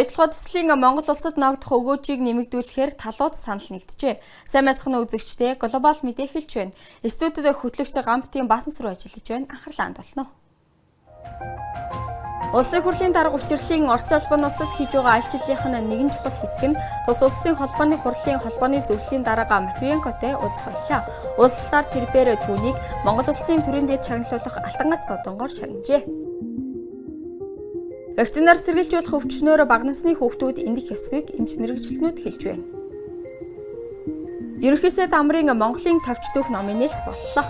Оюутлогоо төслийн Монгол улсад ногдох өгөөжийг нэмэгдүүлэхээр талууд санал нэгджээ. Сайн байцгаана үзэгчдээ глобал мэдээ хэлж байна. Студид хөтлөгч Гамбтын баасан сүрүү ажиллаж байна. Анхаарлаа хандуулна. Улсын хурлын дарга учирлын Орос улбаны улсад хийж байгаа альчлалынх нь нэгэн чухал хэсэг нь тус улсын холбооны хурлын холбооны зөвлөлийн дарга Матвиенкотэй уулзах байлаа. Уулзалтаар тэрбээр түүнийг Монгол улсын төрийн дэд чагналуулах алтан гац содонгоор шагнажээ. Вакцинаар сэргийлжүүлэх өвчнөөр бага насны хүүхдүүд эндэх ёсгүйг эмч мэргэжилтнүүд хэлж байна. Ерөнхий сайд амрын Монголын товч дүүх номын нээлт боллоо.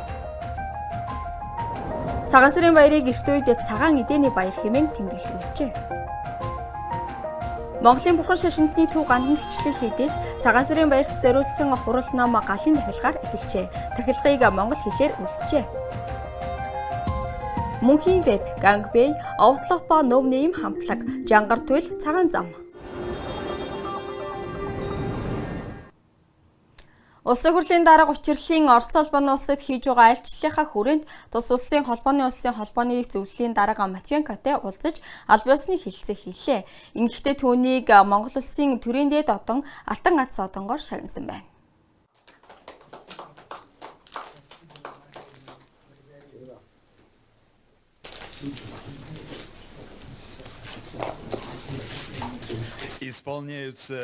Цагаан сарын баярыг эрт үед цагаан эдээний баяр хэмээн тэмдэглэдэг байжээ. Монголын бурхан шашинтны төв гандан гिचлийн хийдээс цагаан сарын баярт зориулсан хурал ном галын дахилгаар эхэлжээ. Дахилгыг монгол хэлээр үлджээ. Мөнхийн рэп, гангбэй, овтлохпо нөв нэм хамтлаг, жангар туйл, цагаан зам. Улсын хурлын дарга учирлын Орос улбаны улсад хийж байгаа альчлалынхаа хүрээнд тус улсын холбооны зөвлөлийн дарга Матвиенкотэй уулзаж аль биесны хэлэлцээ хийлээ. Ингэхдээ түүнийг Монгол улсын төрийн дэд одон алтан гац содонгоор шагнасан байна. Исполняются.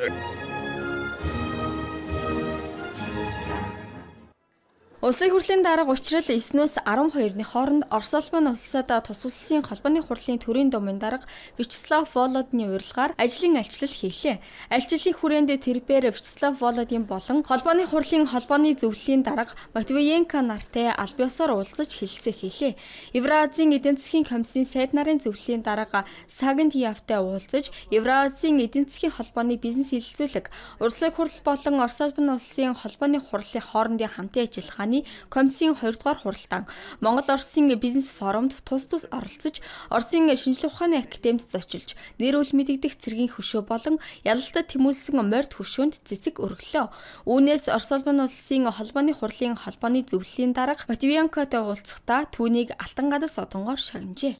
Улсын хурлын дарга учрал 9-өөс 12-ны хооронд Орос улбаны улсад тус улсын холбооны хурлын төрийн думын дарга Вячеслав Володины урилгаар ажлын альчлал хийлээ. Альчлалын хүрээнд тэрбээр Вячеслав Володин болон холбооны хурлын холбооны зөвлөлийн дарга Матвиенко нартай аль биесээр уулзаж хэлэлцээ хийлээ. Евразийн эдийн засгийн комиссийн сайд нарын зөвлөлийн дарга Сагентиевтэй уулзаж Евразийн эдийн засгийн холбооны бизнес хэлэлцүүлэг, урлагийн хурал болон Орос улбаны улсын холбооны хурлын хоорондын хамтын ажиллагааны комиссийн 2 дугаар хуралдаан Монгол-Оросын бизнес форумд тус оролцож Оросын шинжилгээ ухааны академид зочилж нэр үл мэдэгдэх цэргийн хөшөө болон ялалтад тэмүүлсэн морд хөшөөнд цэцэг өргөлөө. Үүнээс Орос улбаны улсын холбооны хурлын холбооны зөвлөлийн дарга Матвиенкотой уулзахдаа түүнийг алтан гадас содонгоор шагнажээ.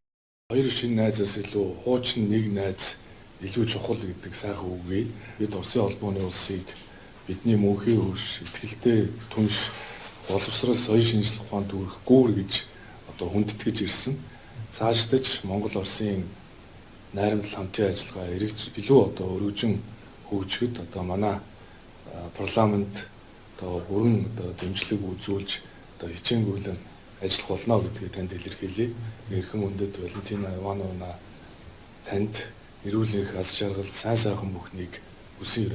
Хоёр шинэ найзаас илүү хуучин нэг найз илүү чухал гэдэг сайхан үгийг бид Оросын холбооны улсыг бидний мөнхийн хөрш итгэлтэй түнш боловсрол соёлын шинжилгээ ухаанд хүрэх гүүр гэж хүндэтгэж ирсэн. Цаашдаж Монгол Оросын найрамдал хамтын ажиллагаа илүү өргөжин хөгжөхөд манай парламент бүрэн дэмжлэг үзүүлж хичээнгүйлэн ажиллах болно гэдгийг танд илэрхийлье. Эрхэм үндэд Валентина Ивановна танд эрүүл энх аз жаргал сайхан бүхнийг хүсэн.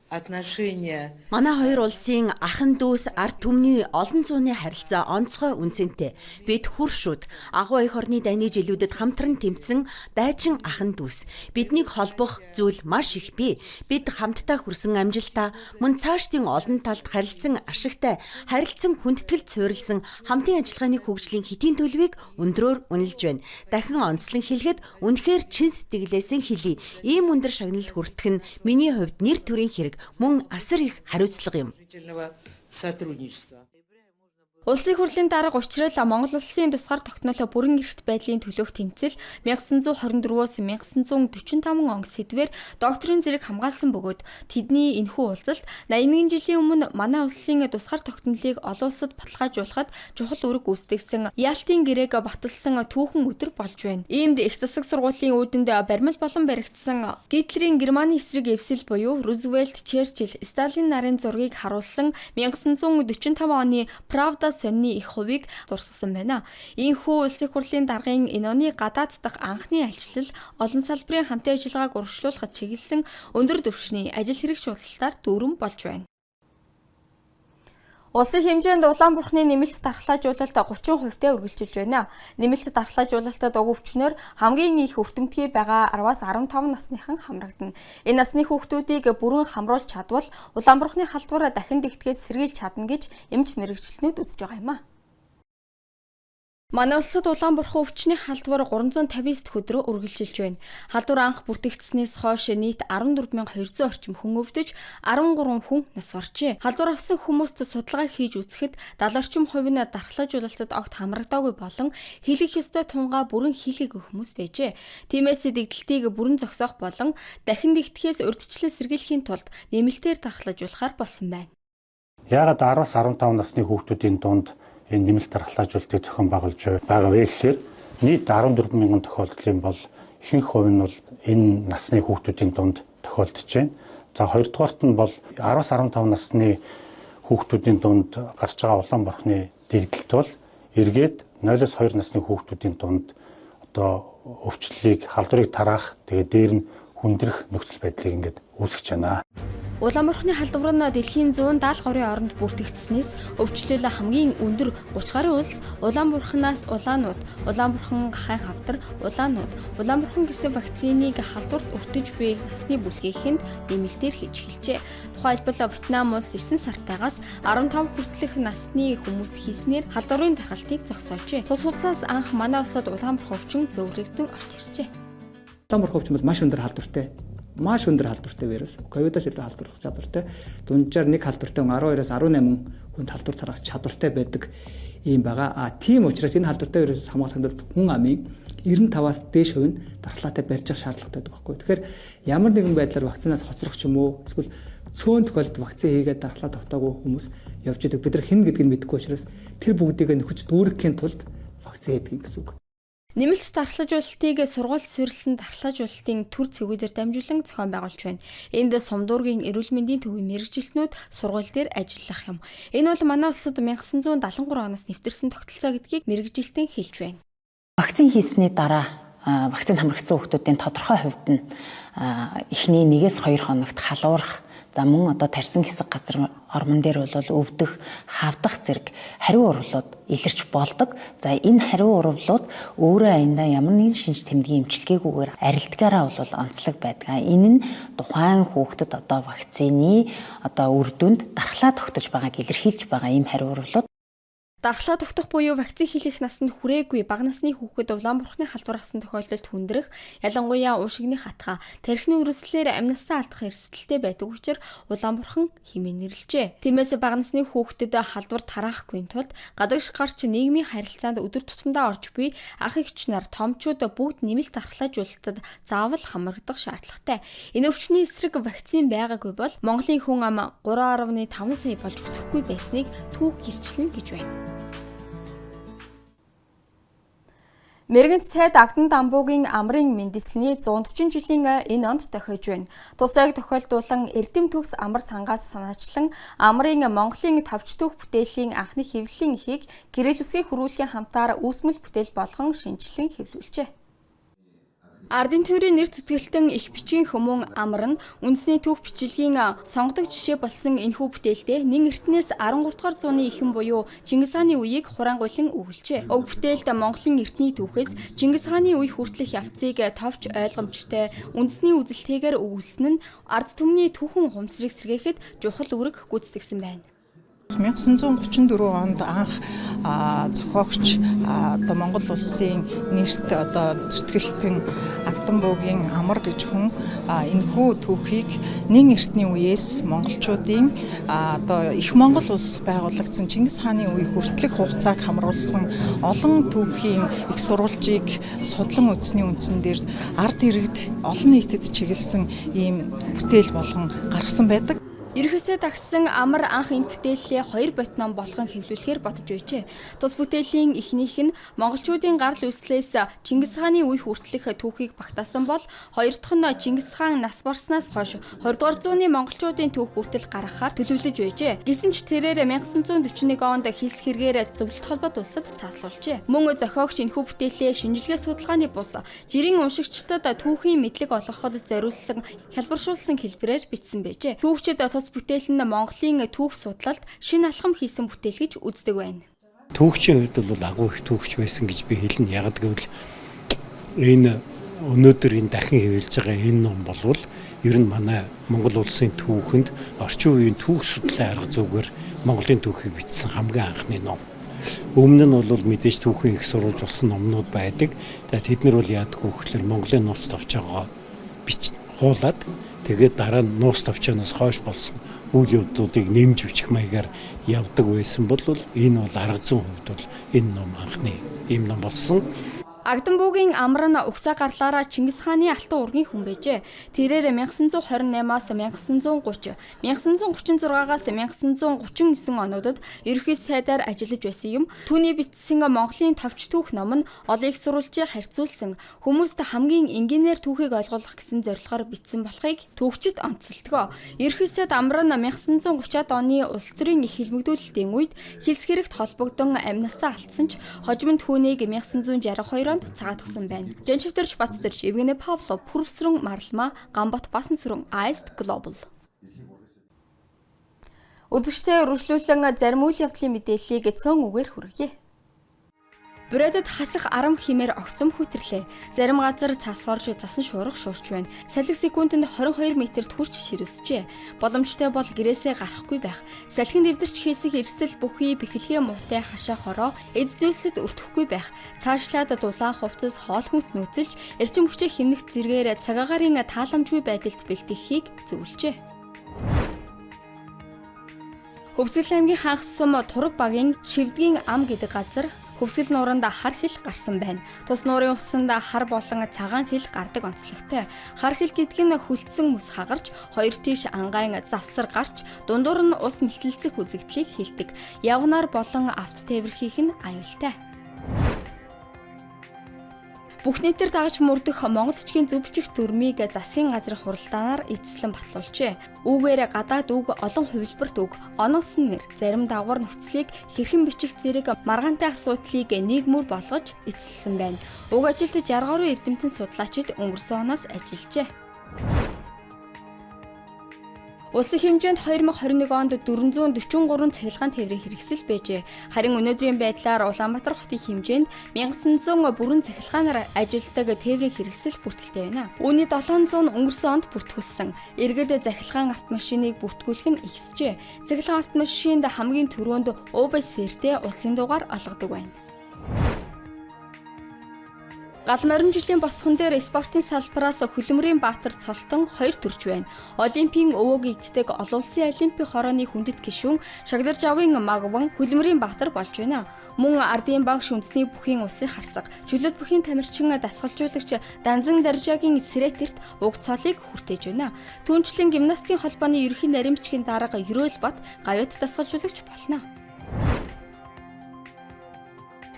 Манай хоёр улсын ахын дүүс ард түмний олон зууны харилцаа онцгой үнцэнтэй. Бид хуршууд агуу эх орны дайны жилүүдэд хамтран тэмцсэн дайчин ахын дүүс. Биднийг холбох зүйл маш их бий. Бид хамтдаа хүрсэн амжилтаа мөн цаашдын олон талд харилцан ашигтай, харилцан хүндэтгэлд суурилсан хамтын ажиллагааны хөгжлийн хэдийн төлөвийг өндрөөр үнэлж байна. Дахин онцлон хэлэхэд үнэхээр чин сэтгэлээс нь хэлье. Ийм өндөр шагнал хүртэх нь миний хувьд нэр төрийн хэрэг. Мөн асар их хариуцлага юм. Улсын хурлын дарга учрал Монгол улсын тусгаар тогтнолоо бүрэн эрхт байдлын төлөөх тэмцэл 1924-өөс 1945 он сэдвээр докторийн зэрэг хамгаалсан бөгөөд тэдний энэхүү уулзалт 81 жилийн өмнө манай улсын тусгаар тогтнолыг олон улсад баталгаажуулахад чухал үүрэг гүйцэтгэсэн Ялтын гэрээг баталсан түүхэн өдөр болж байна. Иймд их засаг сургуулийн үүдэнд баримл болон баригдсан Гитлерийн Германы эсрэг эвсэл буюу Рузвельт, Черчилль, Сталин нарын зургийг харуулсан 1945 оны Правда сонины их хувийг дурсгасан байна. Ийхүү улсын хурлын даргын энэ оны гадаад дахь анхны альчлал олон салбарын хамтын ажиллагааг урагшлуулахад чиглэсэн өндөр түвшний ажил хэрэгч уулзалтаар дүүрэн болж байна. Улсын хэмжээнд Улаанбурхны нэмэлт дархлаажуулалт 30%-тэй үргэлжилж байна. Нэмэлт дархлаажуулалтад өвчнөр хамгийн их өртөмтгий байгаа 10-аас 15 насныхан хамрагдана. Энэ насны хүүхдүүдийг бүрэн хамруулж чадвал Улаанбурхны халдвар дахин дэгтгэж сэргийлж чадна гэж эмч мэргэжилтнүүд үзэж байгаа юм а. Манай улсад Улаанбурхан өвчний халдвар 359 өдрөө үргэлжилж байна. Халдвар анх бүртгэгдснээс хойш нийт 14200 орчим хүн өвдөж, 13 хүн нас баржээ. Халдвар авсан хүмүүст судалгаа хийж үзэхэд 70 орчим хувь нь дархлаажуулалтад огт хамрагдаагүй болон хийлгэх ёстой тунгаа бүрэн хийлгээгүй хүмүүс байжээ. Тиймээс дэгдэлтийг бүрэн зогсоох болон дахин дэгдэхээс урьдчилан сэргийлэхийн тулд нэмэлтээр дархлаажуулахаар болсон байна. Яагаад 10-аас 15 насны хүүхдүүдийн дунд энэ нэмэлт дархлаажуулалтыг зохион байгуулж байгаа вэ гэхээр нийт 14 мянган тохиолдлын бол ихэнх хувь нь бол энэ насны хүүхдүүдийн дунд тохиолдож байна. За хоёрдугаарт нь бол 10-аас 15 насны хүүхдүүдийн дунд гарч байгаа Улаанбурханы дэгдэлт бол эргээд 0-оос 2 насны хүүхдүүдийн дунд одоо өвчлөлийг халдварыг тараах тэгээд дээр нь хүндрэх нөхцөл байдлыг ингээд үүсгэж байна. Улаанбурханы халдвар нь дэлхийн 170 гаруйн оронд бүртгэгдснээс өвчлөл хамгийн өндөр 30 гаруй улс Улаанбурханаас улаанууд, Улаанбурхан гахайн хавдар, улаанууд, Улаанбурхан гэсэн вакциныг халдварт өртөж буй насны бүлгээхэнд нэмэлтээр хийж эхэлжээ. Тухайлбал Вьетнам улс 9 сартаагаас 15 хүртэлх насны хүмүүст хийснээр халдварын дархалтыг зогсоожээ. Тус улсаас анх манай улсад Улаанбурхан өвчин зөвлөгдөн орж иржээ. Улаанбурхан өвчин бол маш өндөр халдвартай. Маш өндөр халдвартай вирус. Ковидоос илүү халдварлах чадвартай. Дунджаар нэг халдвартай 12-аас 18 хүнд халдвар тараах чадвартай байдаг юм байгаа. Тийм учраас энэ халдвартай вирусээс хамгаалахын тулд хүн амын 95-аас дээш хувь нь дархлаатай барьж явах шаардлагатай байдаг байхгүй. Тэгэхээр ямар нэгэн байдлаар вакцинаас хоцрох ч юм уу эсвэл цөөн тохиолдолд вакцин хийгээд дархлаа тогтоогүй хүмүүс явж идэг. Бид нар хэн гэдгийг мэдэхгүй учраас тэр бүгдийг нөхөж дүүрэхийн тулд вакцин хийдэг гэсэн үг. Нэмэлт дархлаажуулалтыг сургууль суурилсан дархлаажуулалтын төр цэгүүдээр дамжуулан зохион байгуулж байна. Энд Сумдуургийн эрүүл мэндийн төвийн мэрэгжилтнүүд сургууль дээр ажиллах юм. Энэ бол манай улсад 1973 оноос нэвтэрсэн тогтолцоо гэдгийг мэрэгжилтэн хэлж байна. Вакцин хийсний дараа вакцин хамрагдсан хүүхдүүдийн тодорхой хувьд нь эхний 1-2 хоногт халуурах, за мөн одоо тарьсан хэсэг газар ормон дээр бол өвдөх, хавдах зэрэг хариу урвалууд илэрч болдог. За энэ хариу урвалууд өөрөө аяндаа ямар нэгэн шинж тэмдгийн эмчилгээгүйгээр арилдгаараа бол онцлог байдаг. Энэ нь тухайн хүүхдэд одоо вакцины одоо үр дүнд дархлаа тогтож байгааг илэрхийлж байгаа ийм хариу урвалууд. Дархлаа тогтох буюу вакцин хийх насанд хүрээгүй бага насны хүүхэд Улаанбурханы халдвар авсан тохиолдолд хүндрэх, ялангуяа уушигны хатгаа, тархины өрөслөөр амнасаа алдах эрсдэлтэй байдаг учраас Улаанбурхан хэмээн нэрлэжээ. Тиймээс бага насны хүүхдэд халдвар тараахгүй тулд гадагш гарч нийгмийн харилцаанд өдөр тутамдаа орж буй ах эгч нар, томчууд бүгд нэмэлт дархлаажуулалтад заавал хамрагдах шаардлагатай. Энэ өвчний эсрэг вакцин байгаагүй бол Монголын хүн ам 3.5 сая болж өсөхгүй байсныг түүх гэрчлэнэ гэж байна. Мэргэн сайд Агдан Дамбуугийн амрын мэндэлсний 140 жилийн энэ онд тохиож байна. Тусайг тохиолдуулан Эрдэм төгс амар сангаас санаачлан амрын Монголын товч түүх бүтээлийн анхны хэвлэлийн эхийг гэрэл үсгийн хөрвүүлгийн хамтаар үүсмэл бүтээл болгон шинжилэн хэвлүүлжээ. Ардын төвийн нэр зүтгэлтэн их бичгийн хүмүүн амар нь үндэсний түүх бичлэгийн сонгодог жишээ болсон энэхүү бүтээлдээ нэн эртнээс 13 дугаар зууны эхэн буюу Чингис хааны үеийг хураангуйлан өгүүлжээ. Уг бүтээлд Монголын эртний түүхээс Чингис хааны үе хүртэлх явцыг товч ойлгомжтой үндэсний үзэлтэйгээр өгүүлсэн нь ард түмний түүхэн ухамсарыг сэргээхэд чухал үүрэг гүйцэтгэсэн байна. 1934 онд анх зохиогч одоо Монгол улсын нэрт одоо зүтгэлтэн Агдан буугийн амар гэж хүн энэхүү түүхийг нэн эртний үеэс монголчуудын одоо их Монгол улс байгуулагдсан Чингис хааны үе хүртэлх хугацааг хамруулсан олон түүхийн их сурвалжийг судлан үзсний үндсэн дээр ард иргэд олон нийтэд чиглэсэн ийм бүтээл болгон гаргасан байдаг. Ерөөсөө тагсан амар анх энэ бүтээлээ 2 ботном болгон хэвлүүлэхээр бодож байжээ. Тус бүтээлийн эхнийх нь монголчуудын гарал үүслээс Чингис хааны үе хүртэлх түүхийг багтаасан бол хоёр дахь нь Чингис хаан нас барснаас хойш 20 дугаар зууны монголчуудын түүх хүртэл гаргахаар төлөвлөж байжээ. Гэсэн ч тэрээр 1941 онд хэлс хэрэгээр зөвлөлт холбоод улсад цааслуулжээ. Мөн зохиогч энэхүү бүтээлээ шинжилгээ судалгааны бус жирийн уншигчдад түүхийн мэдлэг олгоход зориулсан хялбаршуулсан хэлбэрээр бичсэн байжээ. Түүхчид тус бүтээл нь Монголын түүх судлалд шинэ алхам хийсэн бүтээл гэж үздэг байна. Түүхчийн хувьд бол агуу их түүхч байсан гэж би хэлнэ. Яг гэвэл энэ өнөөдөр энэ дахин хэвлэж байгаа энэ ном болвол ер нь манай Монгол улсын түүхэнд орчин үеийн түүх судлалын арга зүйгээр Монголын түүхийг бичсэн хамгийн анхны ном. Өмнө нь бол мэдээж түүхэн их сурвалж болсон номнууд байдаг. Тэгээд тэд нар бол яадаг вэ гэхээр Монголын нууц товчоогоо хуулаад тэгээд дараа нь нууц товчооноос хойш болсон үйл явдлуудыг нэмж бичих маягаар явдаг байсан бол энэ бол арга зүйн хувьд бол энэ ном анхны ийм ном болсон. Агдамбуугийн амар нь угсаа гарлаараа Чингис хааны алтан ургийн хүн байжээ. Тэрээр 1928-аас 1930, 1936-аас 1939 онуудад ерөнхий сайдаар ажиллаж байсан юм. Түүний бичсэн Монголын товч түүх ном нь олон их сурвалжийг харьцуулсан хүмүүст хамгийн энгийнээр түүхийг ойлгох гэсэн зорилгоор бичсэн болохыг түүхчид онцолдог. Ерөнхий сайд амар нь 1930-ад оны улс төрийн их хэлмэгдүүлэлтийн үед хэлс хэрэгт холбогдсон амнасаа алдсан ч хожимд түүнийг 1962 цагаатгсан байна. Жанчивдэрч Бацдэрч Евгений Павлов, Пүрвсрэн Марлма, Гамбат Басан сүрэн Iced Global. Үзэгчдээ үргэлжлүүлэн зарим үйл явдлын мэдээллийг цөөн үгээр хүргье. Брэдэд хасах арам химээр огцом хүтэрлээ. Зарим газар цас орж засан шуурга шуурч байна. Салхи секундэд 22 метрт хүрч ширвсжээ. Боломжтой бол гэрээсээ гарахгүй байх. Салхин дэвдэрч хийсэх эрсдэл бүхий бэхлэгээ муутай хашаа хороо эд зүйлсэд өртөхгүй байх. Цаашлаад дулаан хувцас хоол хүнс нөөцөлж эрчим хүчээ хэмнэх зэргээр цагаагаарын тааламжгүй байдалд бэлтгэхийг зөвлөжээ. Хөвсгөл аймгийн хагас сум Тураг багийн Шивдгийн ам гэдэг газар хөвсгөл нууранд хар хил гарсан байна. Тус нуурын усанд хар болон цагаан хил гардаг онцлогтой. Хар хил гэдэг нь хүлцсэн мөс хагарч, хоёр тийш ангаан завсар гарч, дундуур нь ус мэлтэлцэх үзэгдлийг хилдэг. Явнаар болон авт тээвэрхийх нь аюултай. Бүх нийтээр дагаж мөрдөх Монгол бичгийн зөв бичих дүрмийг засгийн газрын хуралдаанаар эцэслэн батлуулжээ. Үүгээр гадаад үг, олон хувилбарт үг, оноос нэр, зарим давгар нөхцөлийг хэрхэн бичих зэрэг маргаантай асуудлыг нийгмүр болгож эцэлсэн байна. Уг ажилд 60 гаруй эрдэмтэн судлаачид өнгөрсөн оноос ажиллажээ. Улсын хэмжээнд 2021 онд 443 цахилгаан тээврийн хэрэгсэл байжээ. Харин өнөөдрийн байдлаар Улаанбаатар хотын хэмжээнд 1900 бүрэн цахилгаанаар ажилладаг тээврийн хэрэгсэл бүртгэлтэй байна. Үүний 700 нь өнгөрсөн онд бүртгүүлсэн. Иргэд захилгаан автомашиныг бүртгүүлэх нь ихсжээ. Захилгаан автомашинд хамгийн түрүүнд УБС-тэй улсын дугаар олгодог байна. Гал морин жилийн босгон дээр спортын салбараас Хөлөмрийн Баатар цолтон 2 төрж байна. Олимпийн өвөг игддэг олон улсын олимпийн хорооны хүндэт гишүүн Шагдарж авын Магван Хөлөмрийн Баатар болж байна. Мөн ардын багш үндэсний бүхийн улсын харцаг, чөлөөт бүхийн тамирчин дасгалжуулагч Данзан Даржагийн Сэрэтерт уг цолыг хүртээж байна. Түүнчлэн гимнастикийн холбооны ерөнхий наримчгийн дарга Ерөөл Бат гавьяат дасгалжуулагч болно.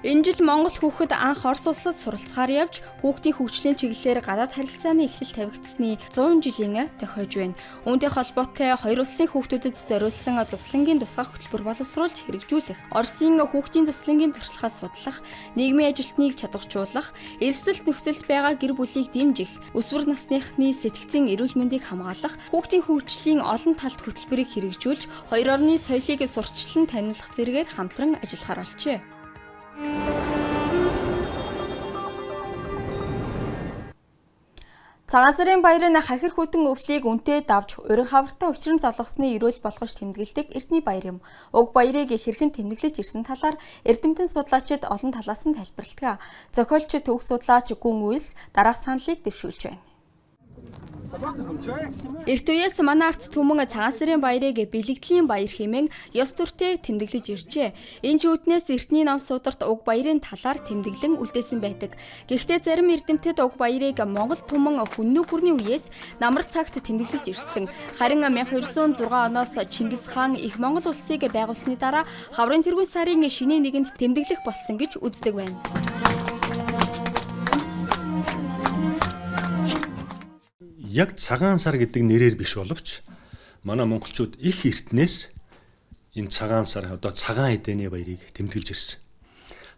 Энэ жил Монгол хүүхэд анх Орос улсад суралцахаар явж хүүхдийн хөгжлийн чиглэлээр гадаад харилцааны эхлэл тавигдсны 100 жилийн тохиож байна. Үүнтэй холбоотой хоёр улсын хүүхдүүдэд зориулсан зуслангийн тусгай хөтөлбөр боловсруулж хэрэгжүүлэх, Оросын хүүхдийн зуслангийн туршлагаас судлах, нийгмийн ажилтныг чадваржуулах, эрсдэлт нөхцөлд байгаа гэр бүлийг дэмжих, өсвөр насныхны сэтгцийн эрүүл мэндийг хамгаалах, хүүхдийн хөгжлийн олон талт хөтөлбөрийг хэрэгжүүлж, хоёр орны соёлыг сурчлан таниулах зэргээр хамтран ажиллахаар болжээ. Цагаан сарын баярын хахир хүтэн өвлийг үнтэй давж урин хавртай учран золгосны эрүүл болгож тэмдэглэдэг эртний баяр юм. Уг баярыг хэрхэн тэмдэглэж ирсэн талаар эрдэмтэн судлаачид олон талаас нь тайлбарладаг. Зохиолч төвх судлаач Гүн Үйлс дараах саналыг дэвшүүлж байна. Эрт үеэс манай арт түмэн цагаан сарын баярыг бэлэгдлийн баяр хэмээн ёс төртэй тэмдэглэж иржээ. Энэ ч үүднээс эртний ном сударт уг баярын талаар тэмдэглэн үлдээсэн байдаг. Гэхдээ зарим эрдэмтэд уг баярыг Монгол түмэн хүннүү бүрний үеэс намар цагт тэмдэглэж ирсэн. Харин 1206 оноос Чингис хаан их Монгол улсыг байгуулсны дараа хаврын тэргүүн сарын шинэ нэгэнд тэмдэглэх болсон гэж үздэг байна. Яг цагаан сар гэдэг нэрээр биш боловч манай монголчууд их эртнээс энэ цагаан сар одоо цагаан эдэний баярыг тэмдэглэж ирсэн.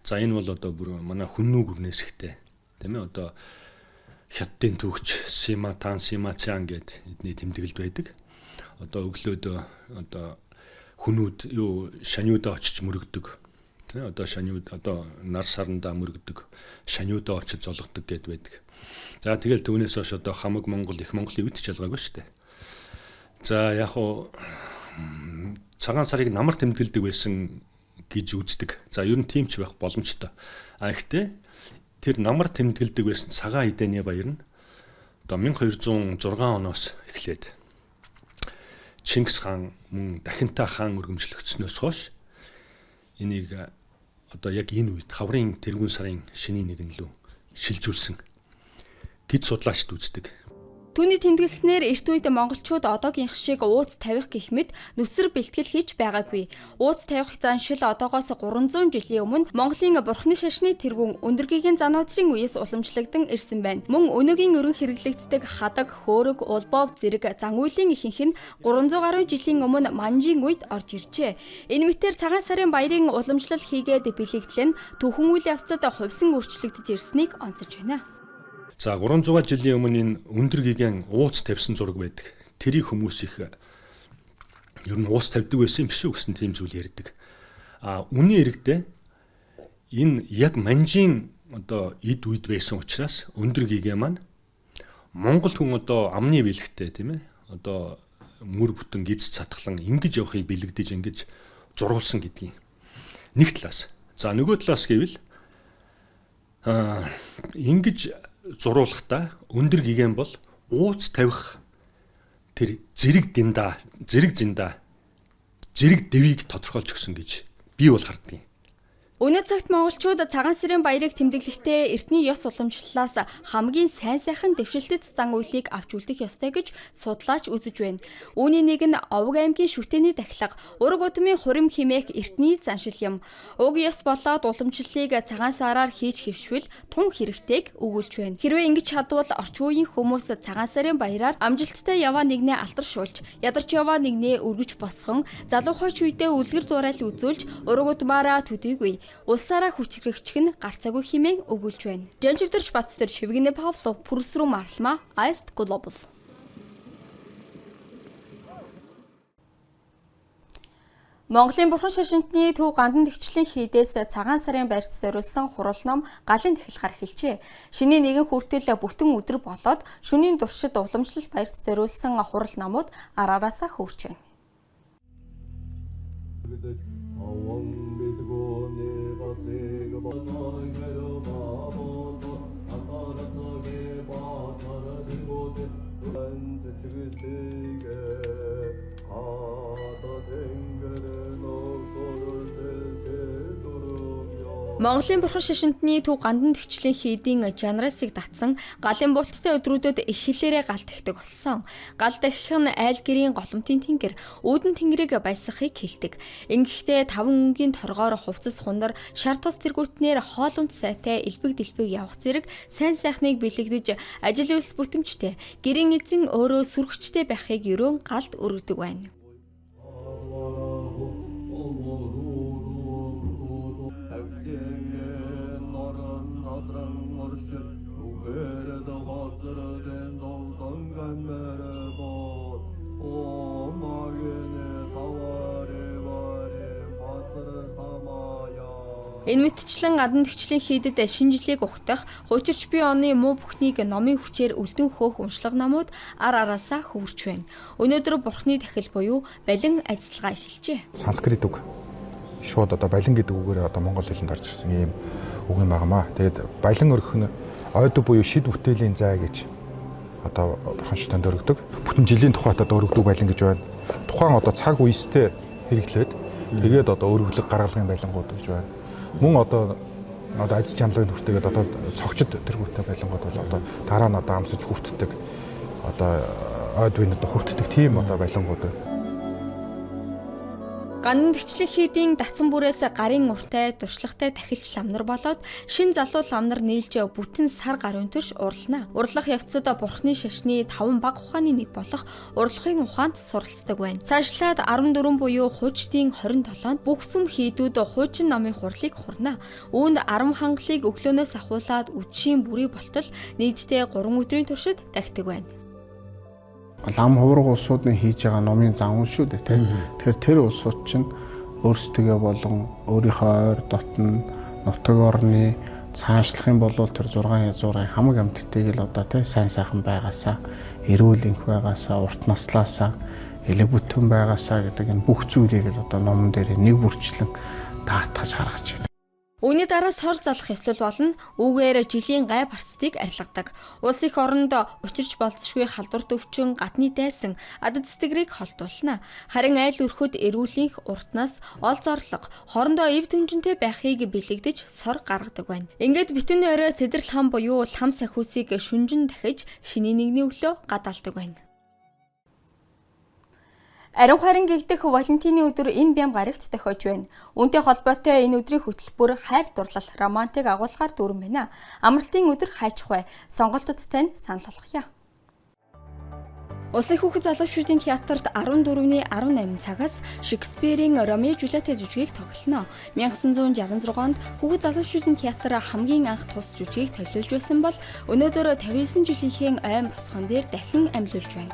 За энэ бол одоо бүр манай хүннүү гүрнээс ихтэй. Тийм ээ одоо хятадын төвч Симатан Симачан гэдэг эдний тэмдэглэлд байдаг. Одоо өглөөд одоо хүнүүд шаниудаа очиж мөрөгдөг. Тийм одоо шаниуд одоо нар сарандаа мөрөгдөг. Шаниудаа очиж золгодог гэд байдаг. За тэгэл түүнээс хойш одоо хамаг Монгол их Монголын үед ч ялгаагүй шүү дээ. За яг уу цагаан сарыг намар тэмдэглэдэг байсан гэж үздэг. За ер нь тийм ч байх боломжтой. Гэхдээ тэр намар тэмдэглэдэг байсан цагаан эдэний баяр нь одоо 1206 оноос эхлээд Чингис хаан мөн дахинтай хаан өргөмжлөгдснөөс хойш энийг одоо яг энэ үед хаврын тэргүүн сарын шинийн нэгэн лөө шилжүүлсэн гэж судлаачд үздэг. Түүний тэмдэглэснээр эрт үед монголчууд одоогийнх шиг ууц тавих гэх мэт нүсэр бэлтгэл хийж байгаагүй. Ууц тавих заншил одоогоос 300 жилийн өмнө Монголын бурхны шашны тэргүүн өндөргийн зануузрын үеэс уламжлагдсан ирсэн байна. Мөн өнөөгийн өрн хэрэглэгддэг хадаг, хөөрөг, улбов, зэрэг зан үйлийн ихэнх нь 300 гаруй жилийн өмнө манжийн үед орж иржээ. Энэ мэтээр цагаан сарын баярын уламжлал хийгээд бэлэгдэл нь түүхэн үйл явцад хувьсан өөрчлөгдөж ирснийг онцолж байна. За 300 жилийн өмнө энэ өндөр гигэн ууц тавьсан зураг байдаг. Тэрийг хүмүүс их ер нь ууц тавьдаг байсан юм биш үү гэсэн тийм зүйл ярьдаг. Үнийн эрэгдээ энэ яг манжийн одоо эд үед байсан учраас өндөр гигэн маань Монгол хүн одоо амны бэлэгтэй тийм ээ. Одоо мөр бүтэн гиз цатглан ингэж явахыг бэлэгдэж ингэж зурулсан гэдгийг. Нэг талаас. За нөгөө талаас гэвэл ингэж зуруулахдаа өндөр гигэн бол ууц тавих тэр зэрэг дэвийг тодорхойлж өгсөн гэж би бол харддаг. Өнөө цагт монголчууд цагаан сарын баярыг тэмдэглэхдээ эртний ёс уламжлалаас хамгийн сайн сайхан дэвшилтэт зан үйлийг авч үлдэх ёстой гэж судлаач үзэж байна. Үүний нэг нь Овг аймгийн шүтээний дахилга, ураг удмын хурим химээх эртний заншил юм. Уг ёс болоод уламжлалыг цагаан сараар хийж хэвшвэл тун хэрэгтэйг өгүүлж байна. Хэрвээ ингэж чадвал орчин үеийн хүмүүс цагаан сарын баяраар амжилттай яваа нэгнээ алдаршуулж, ядарч яваа нэгнээ өргөж босгон, залуу хойч үедээ үлгэр дуурайл үзүүлж, ураг удмаараа төдийгүй улсаараа хүчрэгчих нь гарцаагүй хэмээн өгүүлж байна. Жанчивдэрч Баттэр Шивгэнэ Павлов Пүрс рүү марлама Аст Глобал. Монголын бурхан шашинтны төв гандан тэгчлийн хийдээс цагаан сарын баярт зориулсан хурал ном галын тахилгаар эхэлжээ. Шинийн нэгэн хүртэл бүтэн өдөр болоод шөнийн туршид уламжлал баярт зориулсан хурал номууд араараасаа хөрч байна. Монголын бурхан шашинтны төв гандан тэгчлийн хийдийн жанрасыг татсан галын булттай өдрүүдэд их хэлээрээ гал тахдаг болсон. Гал тахих нь айл гэрийн голомтын тэнгэр, үүдэн тэнгэрийг баясгахыг хэлдэг. Ингэхдээ 5 өнгийн торгоор хувцас хундар, шар тус тэргүүтнээр хоол унд сайтай элбэг дэлбэг явах зэрэг сайн сайхныг бэлэгдэж ажил үйлс бүтэмжтэй, гэрийн эзэн өөрөө сүргчтэй байхыг ерөөн галд өргөдөг байна. Энэ мэтчлэн гадна тэгчлийн хийдэд шинэ жилийг ухтах хуучирч бие оны муу бүхнийг номын хүчээр үлдэн хөөх уншлага номууд ар араасаа хөвөрч байна. Өнөөдөр бурхны тахил буюу балин ажиллагаа эхэлжээ. Санскрит үг шууд одоо балин гэдэг үгээр одоо монгол хэлэнд орж ирсэн ийм үг юм байнамаа. Тэгээд балин өргөх нь ойд буюу шид бүтээлийн зай гэж одоо бурхан шүтэнд өргөдөг. Бүтэн жилийн тухайд одоо өргөдөг балин гэж байна. Тухайн одоо цаг үеэстэй хэрэглээд тэгээд одоо өргөлөг гаргалгын балингууд гэж байна. Мөн одоо айдас чанлагын хүртээгээд одоо цогчд тэргүүттэй байлангууд бол одоо дараа нь одоо амсаж хүртдэг одоо ойд үеийн одоо хүртдэг тийм одоо байлангууд байна. Гандан тэгчлийн хийдийн датсан бүрээс гарын уртай, туршлагатай тахилч ламнар болоод шин залуу ламнар нийлж бүтэн сар гарын турш урлана. Урлах явцад бурхны шашны 5 баг ухааны нэг болох урлагын ухаанд суралцдаг байна. Цаашлаад 14 буюу хуучдын 27-нд бүх сүм хийдүүд хуучин номын хурлыг хурна. Үүнд 10 хангалыг өглөөнөөс ахуулаад үдшийн бүрий болтол нийтдээ 3 өдрийн туршид тахдаг байна. Лам хувраг улсуудын хийж байгаа номын зан үйл шүү дээ тийм. Тэгэхээр тэр улсууд чинь өөрсдөө болон өөрийнхөө ойр дотн нутаг орны цаашлахын бол тэр 6 язуурын хамаг амьтдыг л одоо тийм сайн сайхан байгаасаа, эрүүл энх байгаасаа, урт наслаасаа, элэг бүтэн байгаасаа гэдэг энэ бүх зүйлийг л одоо номон дээр нэг бүрчлэн даатгаж гаргаж байна. Үүний дараа сор залах ёслол болно. Үүгээр жилийн гай барцдыг арилгадаг. Улс их оронд учирч болзошгүй халдварт өвчин, гадны дайсан, адад сэтгэрийг холдуулна. Харин айл өрхөд эрүүлэнх уртнаас ол зарлага, хоорондоо эв түнжинтэй байхыг бэлэгдэж сор гаргадаг байна. Ингээд битүүний орой цэдэрл хам буюу лам сахиусыг шүнжин дахиж шиний нэгний өглөө гадаалдаг байна. Ариун хайрын гэгдэх Валентины өдөр энэ бям гарагт тохиож байна. Үүнтэй холбоотой энэ өдрийн хөтөлбөр хайр дурлал, романтик агуулгаар дүүрэн байна. Амралтын өдөр хайчгүй. Сонголтод тань санал болгоё. Улсын хүүхэд залуучуудын театрт 14-ний 18 цагаас Шекспирийн Ромео Жюлиетэ жүжигийг тоглоно. 1966 онд хүүхэд залуучуудын театр хамгийн анх тус жүжигийг төлөөлж байсан бол өнөөдөр 59 жилийнхээ ойн босгон дээр дахин амьлуулж байна.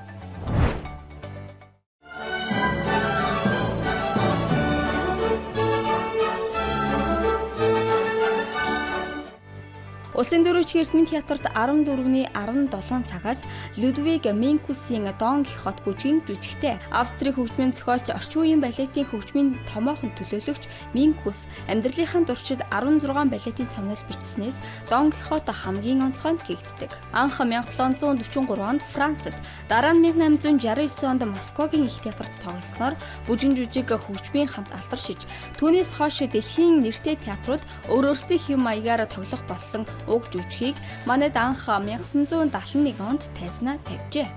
Улсын дөрөвч Эрдмийн театрт 14-ний 17 цагаас Людвиг Минкусийн Дон Кихот бүжгийн жүжигтэй Австрийн хөгжмийн зохиолч орчин үеийн балетын хөгжмийн томоохон төлөөлөгч Минкус амьдралынхаа туршид 16 балетын цамнал бичснээс Дон Кихот хамгийн онцгойд гэгддэг. Анх 1743 онд Францад, дараа нь 1869 онд Москвагийн их театрт тоглосноор бүжгийн жүжиг хөгжмийн хамт алдаршиж, түүнээс хойш дэлхийн нэртэй театрууд өөрөөсдийн хэв маягаар тоглох болсон уг жүжигийг манайд анх 1971 онд тайзнаа тавьжээ.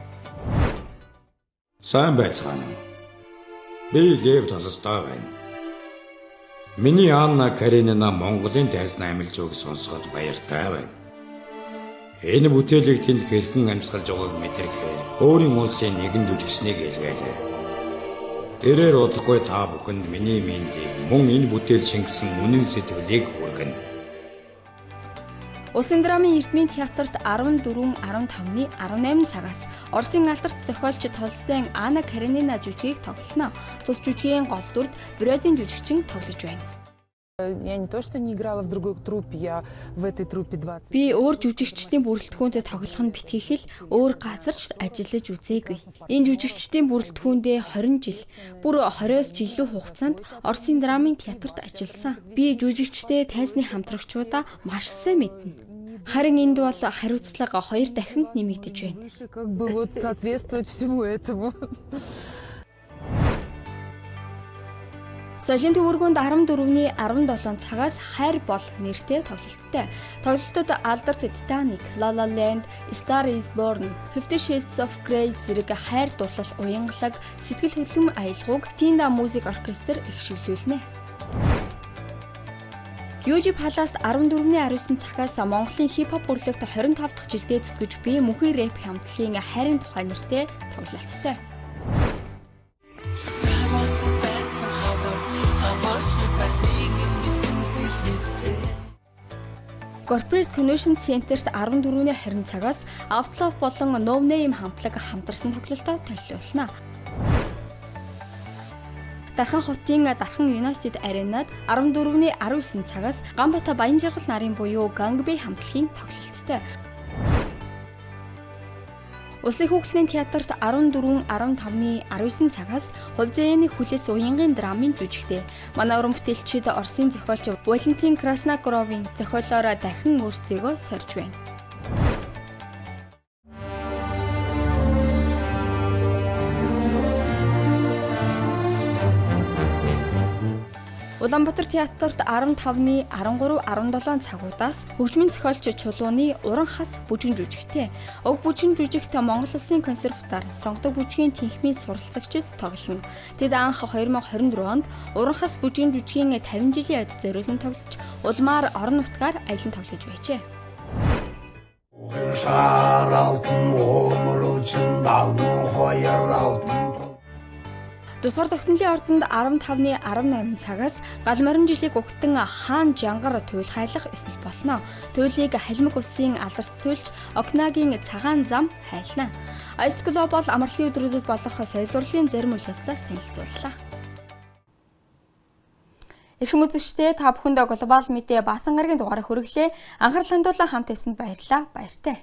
Сайн байцгаана уу? Би Лев Толстой байна. Миний Анна Каренина Монголын тайзнаа амилж өгөх сонсоход баяртай байна. Энэ бүтээлийг тэнд хэрхэн амьсгалж байгааг мэдрэхээр өөрийн улсын нэгэн жүжигчнийг илгээлээ. Тэрээр удахгүй та бүхэнд миний мэндийг мөн энэ бүтээл шингэсэн үнэн сэтгэлийг хүргэнэ. Улсын драмын Эрдмийн театрт 14-15-ны 18 цагаас Оросын алдарт зохиолч Толстойн Анна Каренина жүжигийг тоглоно. Цус жүжигийн гол дүрд Бродын жүжигчин тоглож байна. Я не то что не играла в другой труппе, я в этой труппе 20. Би өөр жүжигчдийн бүрэлдэхүүнд тоглох нь битгий л өөр газарч ажиллаж үзээгүй. Энэ жүжигчдийн бүрэлдэхүүндээ 20 жил, бүр 20-оос ч илүү хугацаанд Оросын драмын театрт ажилласан. Би жүжигчтэй тайзны хамтрагчудаа маш сайн мэднэ. Харин энд бол хариуцлага 2 дахин нэмэгдэж байна. Как бы вот соответствовать всему этому. Соёлын төвөргөнд 14-ний 17 цагаас хайр бол нэртэй тоглолттой. Тоглолтод алдарт Titanic, La La Land, Star is Born, 50 Shades of Grey зэрэг хайр дурлал уянгалаг, сэтгэл хөдлөм аялгауг Tinda Music Orchestra их шивлүүлнэ. UG Palace 14-ний 19 цагаас Монголын хип-хоп бүрлэгт 25 дахь жилдээ зүтгэж буй мөнхийн рэп хамтлагийн хайрын тухай нэртэй тоглолттой. Corporate Convention Center-т 14-ний 20 цагаас Outlaw болон No Name хамтлаг хамтарсан тоглолтоо төлөвлөнө. Дархан хотын Дархан United Arena-д 14-ний 19 цагаас Ганбата Баянжаргал нарын буюу Гангбей хамтлагийн тоглолттой. Улсын хүүхлийн театрт 14-15-ны 19 цагаас хувьцааны хүлээс уянгийн драмын жүжигтэй. Манай уран бүтээлчид Оросын зохиолч Валентин Красногоровын зохиолоор дахин өөрсдийгөө сорж байна. Улаанбаатар театрт 15-ны 13-17 цагуудаас хөгжмийн зохиолч Чулууны Уран хас бүжгийн жүжигтэй. Уг бүжгийн жүжигт Монгол Улсын консерватор сонгодог бүжгийн тэнхимийн суралцагчид тоглоно. Тэд анх 2024 онд Уран хас бүжгийн жүжигийн 50 жилийн ойд зориулан тоглож, улмаар орон нутгаар аялан тоглож байжээ. Тусгаар тогтнолын ордонд 15-ны 18 цагаас гал морин жилиг угтан хаан жангар туйл хайлах эсэл болно. Туйлыг халимаг улсын алдарт туйлч Окнагийн цагаан зам хайлна. Ice Global амралтын өдрүүдэд болох соёл урлагийн зарим үйл явдлаас танилцууллаа. Эрхэм үзэгчдээ та бүхэнд глобал мэдээ баасан гарагийн дугаарыг хүргэлээ. Анхаарал хандуулан хамт байсанд баярлалаа. Баяртай.